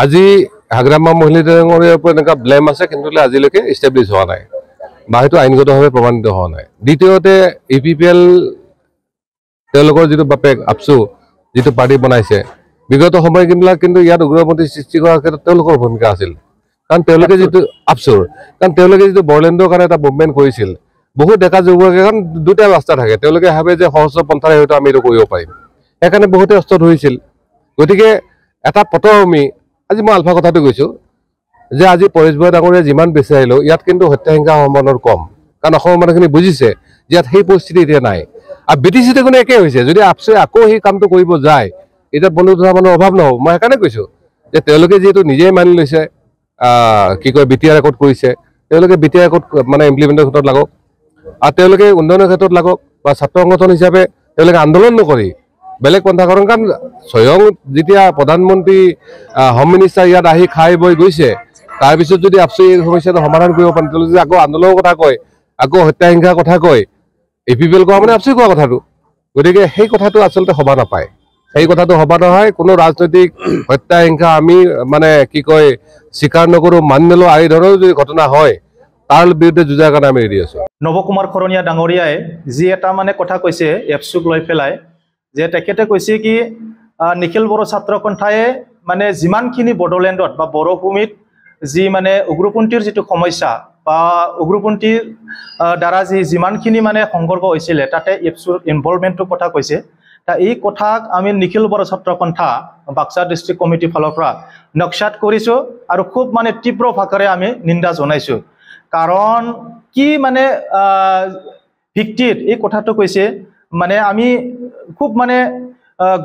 আজি হাগ্ৰামা মহিলা ডাঙৰীয়াৰ ওপৰত এনেকুৱা ব্লেম আছে, কিন্তু আজিলৈকে ইষ্টাব্লিছ হোৱা নাই বা সেইটো আইনগতভাৱে প্ৰমাণিত হোৱা নাই। দ্বিতীয়তে UPPL তেওঁলোকৰ যিটো বাপেক আপচু যিটো পাৰ্টি বনাইছে, বিগত সময়বিলাক কিন্তু ইয়াত উগ্ৰপন্থী সৃষ্টি কৰাৰ ক্ষেত্ৰত তেওঁলোকৰ ভূমিকা আছিল। কাৰণ তেওঁলোকে যিটো আপচুৰ, কাৰণ তেওঁলোকে যিটো বড়োলেণ্ডৰ কাৰণে এটা মুভমেণ্ট কৰিছিল, বহুত ডেকা যুৱকে, কাৰণ দুটা ৰাস্তা থাকে, তেওঁলোকে ভাবে যে সহস্ৰ পন্থাৰে হয়তো আমি এইটো কৰিব পাৰিম, সেইকাৰণে বহুতে অস্ত্ৰ ধৰিছিল। গতিকে এটা পটভূমি, আজি মই আলফা কথাটো কৈছোঁ যে আজি পৰেশ বৰা ডাঙৰীয়া যিমান বেছি আহিলেও ইয়াত কিন্তু হত্যা হিংসা সম্ভাৱনাৰ কম, কাৰণ অসমৰ মানুহখিনি বুজিছে যে ইয়াত সেই পৰিস্থিতি এতিয়া নাই। আৰু BTC কোনো একেই হৈছে, যদি আপচুৱে আকৌ সেই কামটো কৰিব যায় এতিয়া বন্ধু ধৰা মানুহৰ অভাৱ নহ'ব। মই সেইকাৰণে কৈছোঁ যে তেওঁলোকে যিহেতু নিজেই মানি লৈছে কি কয় BTR ৰেকৰ্ড কৰিছে, তেওঁলোকে BTR ৰেকৰ্ড মানে ইমপ্লিমেণ্টেৰ ক্ষেত্ৰত লাগক, আৰু তেওঁলোকে উন্নয়নৰ ক্ষেত্ৰত লাগক, বা ছাত্ৰ সংগঠন হিচাপে তেওঁলোকে আন্দোলন নকৰি বেলেগ পন্থা কৰক। কাৰণ স্বয়ং যেতিয়া প্ৰধানমন্ত্ৰী হোম মিনিষ্টাৰ ইয়াত আহি খাই বৈ গৈছে, তাৰপিছত যদি আপচুৱে এই সমস্যাটো সমাধান কৰিব পাৰে, তেওঁলোকে যদি আকৌ আন্দোলনৰ কথা কয়, আকৌ হত্যা হিংসাৰ কথা কয়, UPPL কোৱা মানে আপচুৱে কোৱা কথাটো। গতিকে সেই কথাটো আচলতে সভা নাপায়, সেই কথাটো সভা নহয়। কোনো ৰাজনৈতিক হত্যা হিংসা আমি মানে কি কয় স্বীকাৰ নকৰোঁ, মানি নলওঁ। এই ধৰণৰ যদি ঘটনা হয় তাৰ বিৰুদ্ধে যুঁজাৰ কাৰণে আমি ৰেডি আছোঁ। নৱ কুমাৰ খৰণীয়া ডাঙৰীয়াই যি এটা মানে কথা কৈছে এপচুক লৈ পেলাই, যে তেখেতে কৈছে কি নিখিল বড়ো ছাত্ৰ সন্থাই মানে যিমানখিনি বড়োলেণ্ডত বা বড়োভূমিত যি মানে উগ্ৰপন্থীৰ যিটো সমস্যা বা উগ্ৰপন্থীৰ দ্বাৰা যিমানখিনি মানে সংঘৰ্ষ হৈছিলে তাতে এপচুৰ ইনভলভমেণ্টৰ কথা কৈছে। এই কথাক আমি নিখিল বড়ো ছাত্ৰ সন্থা বাক্সা ডিষ্ট্ৰিক্ট কমিটিৰ ফালৰ পৰা নক্সাত কৰিছোঁ আৰু খুব মানে তীব্ৰ ভাষাৰে আমি নিন্দা জনাইছোঁ। কাৰণ কি মানে ভিত্তিত এই কথাটো কৈছে, মানে আমি খুব মানে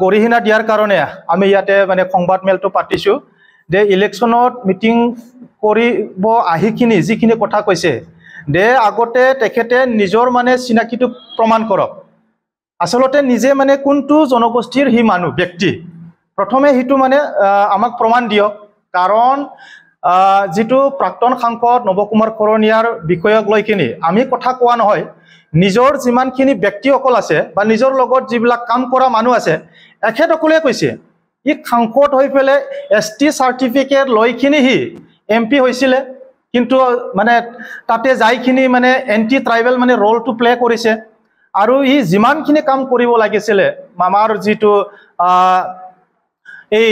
গৰিহণা দিয়াৰ কাৰণে আমি ইয়াতে মানে সংবাদ মেলটো পাতিছোঁ যে ইলেকশ্যনত মিটিং কৰিব আহিখিনি যিখিনি কথা কৈছে, যে আগতে তেখেতে নিজৰ মানে চিনাকিটো প্ৰমাণ কৰক, আচলতে নিজে মানে কোনটো জনগোষ্ঠীৰ সি মানুহ ব্যক্তি, প্ৰথমে সেইটো মানে আমাক প্ৰমাণ দিয়ক। কাৰণ যিটো প্ৰাক্তন সাংসদ নৱ কুমাৰ খৰণীয়াৰ বিষয়ক লৈ কিনি আমি কথা কোৱা নহয়, নিজৰ যিমানখিনি ব্যক্তিসকল আছে বা নিজৰ লগত যিবিলাক কাম কৰা মানুহ আছে এখেতসকলে কৈছে ই সাংসদ হৈ পেলাই ST চাৰ্টিফিকেট লৈ কিনি সি MP হৈছিলে, কিন্তু মানে তাতে যাইখিনি মানে এণ্টি ট্ৰাইবেল মানে ৰলটো প্লে কৰিছে। আৰু ই যিমানখিনি কাম কৰিব লাগিছিলে আমাৰ যিটো এই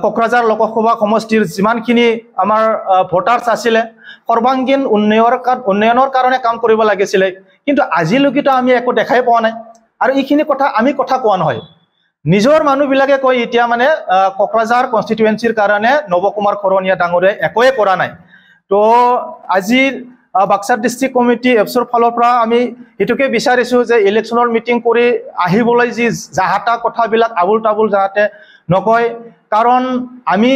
কোকৰাঝাৰ লোকসভা সমষ্টিৰ যিমানখিনি আমাৰ ভোটাৰ্ছ আছিলে সৰ্বাংগীন উন্নয়নৰ কাৰণে কাম কৰিব লাগিছিলে, কিন্তু আজিলৈকেতো আমি একো দেখাই পোৱা নাই। আৰু এইখিনি কথা আমি কথা কোৱা নহয়, নিজৰ মানুহবিলাকে কয় এতিয়া মানে কোকৰাঝাৰ কনষ্টিটুৱেঞ্চিৰ কাৰণে নৱ কুমাৰ খৰণীয়া ডাঙৰীয়াই একোৱে কৰা নাই। তো আজি বাক্সা ডিষ্ট্ৰিক্ট কমিটি এপচুৰ ফালৰ পৰা আমি সেইটোকে বিচাৰিছোঁ যে ইলেকশ্যনৰ মিটিং কৰি আহিবলৈ যি যাহাতা কথাবিলাক আবুল তাবুল যাহাতে নকয়। কাৰণ আমি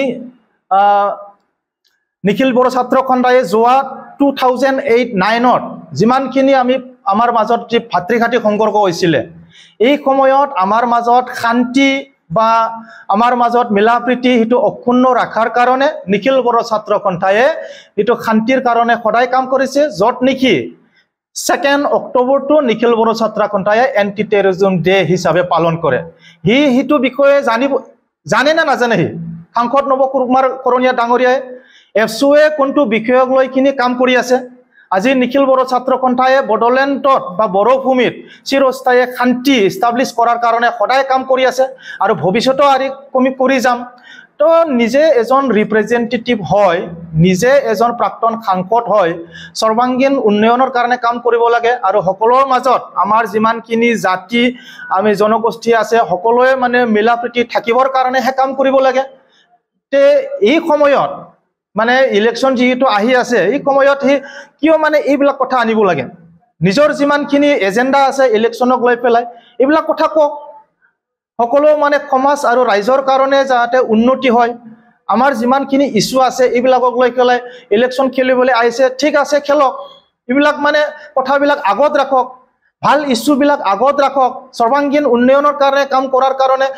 নিখিল বড়ো ছাত্ৰ সন্থাই যোৱা 2008-09ত যিমানখিনি আমি আমাৰ মাজত যি ভাতৃঘাতী সংঘৰ্ষ হৈছিলে, এই সময়ত আমাৰ মাজত শান্তি বা আমাৰ মাজত মিলা প্ৰীতি সেইটো অক্ষুণ্ণ ৰখাৰ কাৰণে নিখিল বড়ো ছাত্ৰ সন্থাই সেইটো শান্তিৰ কাৰণে সদায় কাম কৰিছে। য'ত নেকি 2 অক্টোবৰটো নিখিল বড়ো ছাত্ৰ সন্থাই এণ্টি টেৰৰিজম ডে হিচাপে পালন কৰে। সেইটো বিষয়ে জানে না নাজানে? সাংসদ নৱ কুমাৰ খৰণীয়া ডাঙৰীয়াই এপচুৱে কোনটো বিষয়ক লৈ কিনি কাম কৰি আছে? আজি নিখিল বড়ো ছাত্ৰ সন্থাই বড়োলেণ্ডত বা বড়োভূমিত চিৰস্থায়ী শান্তি ইষ্টাব্লিছ কৰাৰ কাৰণে সদায় কাম কৰি আছে আৰু ভৱিষ্যতেও আমি কৰি যাম। তো নিজে এজন ৰিপ্ৰেজেণ্টেটিভ হয়, নিজে এজন প্ৰাক্তন সাংসদ হয়, সৰ্বাংগীন উন্নয়নৰ কাৰণে কাম কৰিব লাগে আৰু সকলোৰ মাজত আমাৰ যিমানখিনি জাতি আমি জনগোষ্ঠী আছে সকলোৱে মানে মিলা প্ৰীতি থাকিবৰ কাৰণেহে কাম কৰিব লাগে। তে এই সময়ত মানে ইলেকশ্যন যিহেতু আহি আছে, এই সময়ত সি কিয় মানে এইবিলাক কথা আনিব লাগে? নিজৰ যিমানখিনি এজেণ্ডা আছে ইলেকশ্যনক লৈ পেলাই এইবিলাক কথা কওক, সকলো মানে সমাজ আৰু ৰাইজৰ কাৰণে যাতে উন্নতি হয়। আমাৰ যিমানখিনি ইছ্যু আছে এইবিলাকক লৈ পেলাই ইলেকশ্যন খেলিবলৈ আহিছে, ঠিক আছে খেলক, এইবিলাক মানে কথাবিলাক আগত ৰাখক, ভাল ইছ্যুবিলাক আগত ৰাখক, সৰ্বাংগীন উন্নয়নৰ কাৰণে কাম কৰাৰ কাৰণে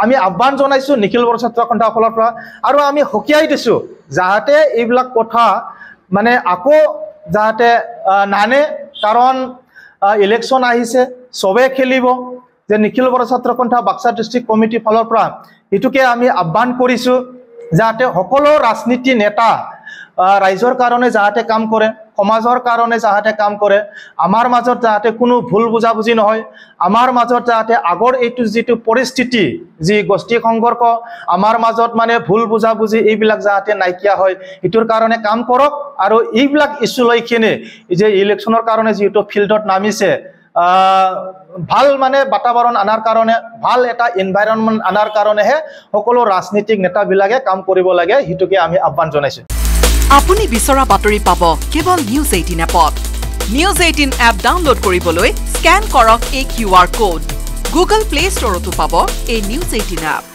আমি আহ্বান জনাইছোঁ নিখিল বড়ো ছাত্ৰ সন্থাৰ ফালৰ পৰা। আৰু আমি সকীয়াই দিছোঁ যাতে এইবিলাক কথা মানে আকৌ যাতে নানে, কাৰণ ইলেকশ্যন আহিছে, চবে খেলিব। যে নিখিল বড়ো ছাত্ৰ সন্থা বাক্সা ডিষ্ট্ৰিক্ট কমিটিৰ ফালৰ পৰা এইটোকে আমি আহ্বান কৰিছোঁ যাতে সকলো ৰাজনীতি নেতা ৰাইজৰ কাৰণে যাতে কাম কৰে, সমাজৰ কাৰণে যাতে কাম কৰে, আমাৰ মাজত যাতে কোনো ভুল বুজাবুজি নহয়, আমাৰ মাজত যাতে আগৰ এইটো যিটো পৰিস্থিতি যি গোষ্ঠী সংঘৰ্ষ আমাৰ মাজত মানে ভুল বুজাবুজি এইবিলাক যাতে নাইকিয়া হয় এইটোৰ কাৰণে কাম কৰক। আৰু এইবিলাক ইস্যু লৈ কিনে যে ইলেকশ্যনৰ কাৰণে যিহেতু ফিল্ডত নামিছে ভাল মানে বাতাবৰণ আনাৰ কাৰণে, ভাল এটা এনভাইৰনমেণ্ট আনাৰ কাৰণেহে সকলো ৰাজনীতিক নেতাবিলাকে কাম কৰিব লাগে, সেইটোকে আমি আহ্বান জনাইছোঁ। আপুনি বিচৰা বাতৰি পাব কেৱল নিউজ 18 এপত। নিউজ 18 এপ ডাউনলোড কৰিবলৈ স্কেন কৰক এই QR কোড। গুগল প্লে ষ্টৰতো পাব এই নিউজ 18 এপ।